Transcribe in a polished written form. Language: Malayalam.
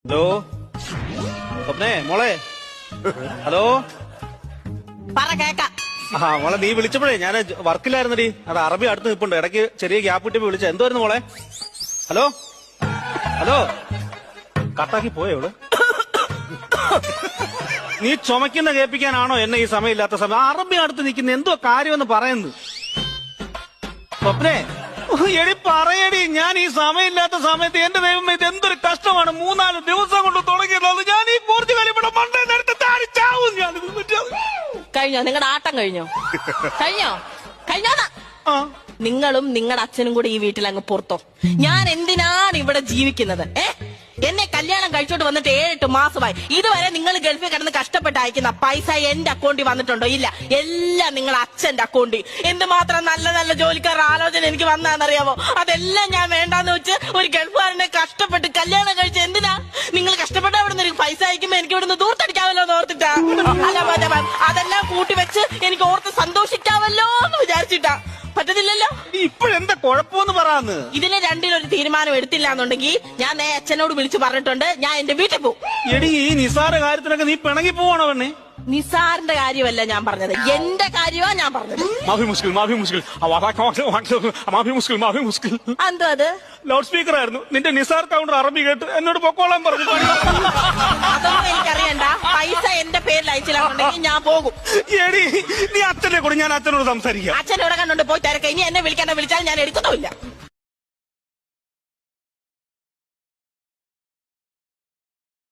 ഹലോ സ്വപ്നേ മോളെ ഹലോ പറ കേക്ക. ആ മോളെ നീ വിളിച്ചപ്പോഴേ ഞാൻ വർക്കിലായിരുന്നടി. അത് അറബി അടുത്ത് നിൽപ്പുണ്ട്. ഇടയ്ക്ക് ചെറിയ ഗ്യാപ്പ് കിട്ടിയപ്പോ വിളിച്ച എന്തുവായിരുന്നു മോളെ? ഹലോ ഹലോ കട്ടാക്കി പോയോ ഇവള്? നീ ചുമക്കുന്ന കേൾപ്പിക്കാനാണോ എന്നെ ഈ സമയമില്ലാത്ത സമയം? അറബി അടുത്ത് നിൽക്കുന്ന എന്തോ കാര്യമെന്ന് പറയുന്നു. സ്വപ്നേ എടി പറയടി, ഞാൻ ഈ സമയമില്ലാത്ത സമയത്ത് എന്റെ ദൈവം ഇത് എന്തൊരു കഷ്ടമാണ്. 3-4 ദിവസം കൊണ്ട് തുടങ്ങിയത്. ഞാൻ ഈ പോർച്ചുഗൽ ഇവിടെ മണ്ടേ നേരത്തെ ചാവും. ഞാൻ കഴിഞ്ഞോ നിങ്ങളുടെ ആട്ടം? കഴിഞ്ഞോ കഴിഞ്ഞോ ആ നിങ്ങളും നിങ്ങളുടെ അച്ഛനും കൂടി ഈ വീട്ടിൽ അങ്ങ് പുറത്തോ. ഞാൻ എന്തിനാണ് ഇവിടെ ജീവിക്കുന്നത്? എന്നെ കല്യാണം കഴിച്ചോട്ട് വന്നിട്ട് 7-8 മാസമായി. ഇതുവരെ നിങ്ങൾ ഗൾഫിൽ കിടന്ന് കഷ്ടപ്പെട്ട് അയക്കുന്ന പൈസ എന്റെ അക്കൗണ്ടിൽ വന്നിട്ടുണ്ടോ? ഇല്ല, എല്ലാം നിങ്ങളുടെ അച്ഛന്റെ അക്കൗണ്ടിൽ. എന്തുമാത്രം നല്ല നല്ല ജോലിക്കാരുടെ ആലോചന എനിക്ക് വന്നാന്നറിയാമോ? അതെല്ലാം ഞാൻ വേണ്ടാന്ന് വെച്ച് ഒരു ഗൾഫുകാരനെ കഷ്ടപ്പെട്ട് കല്യാണം കഴിച്ച എന്തിനാ? നിങ്ങൾ കഷ്ടപ്പെട്ട അവിടെ നിന്ന് പൈസ അയക്കുമ്പോ എനിക്ക് ഇവിടുന്ന് ദൂർത്തടിക്കാമല്ലോ എന്ന് ഓർത്തിട്ടാ. അല്ല അതെല്ലാം കൂട്ടി വെച്ച് എനിക്ക് ഓർത്ത് സന്തോഷിക്കാമല്ലോ എന്ന് വിചാരിച്ചിട്ടാ. പറ്റത്തില്ലല്ലോ. ഇപ്പോഴെന്താ കുഴപ്പമെന്ന് പറയാന്ന്? ഇതിന് രണ്ടിലൊരു തീരുമാനം എടുത്തില്ല എന്നുണ്ടെങ്കിൽ ഞാൻ അച്ഛനോട് വിളിച്ചു പറഞ്ഞിട്ടുണ്ട്, ഞാൻ എന്റെ വീട്ടിൽ പോകും. എടി ഈ നിസാര കാര്യത്തിനൊക്കെ നീ പിണങ്ങി പോവാണോ പെണ്ണേ? നിസാറിന്റെ കാര്യമല്ല ഞാൻ പറഞ്ഞത്, എന്റെ കാര്യമാണ് ഞാൻ പറഞ്ഞത്. മാഫി മുസ്കിൽ എന്തോ അത് ലൗഡ് സ്പീക്കർ ആയിരുന്നു. നിന്റെ നിസാർ കൗണ്ടർ അറബി കേട്ട് എന്നോട് പൊക്കോളാൻ പറഞ്ഞു. അതൊന്നും എനിക്കറിയണ്ട. പൈസ എന്റെ പേരിൽ അയച്ചില്ലാന്നുണ്ടെങ്കിൽ ഞാൻ പോകും. എടി നീ അച്ഛനെ കൂടെ, ഞാൻ അച്ഛനോട് സംസാരിക്കാം. അച്ഛൻ ഇവിടെ കണ്ടോണ്ട് പോയി തിരക്ക. ഇനി എന്നെ വിളിക്കേണ്ട, വിളിച്ചാൽ ഞാൻ എടുക്കത്തുമില്ല.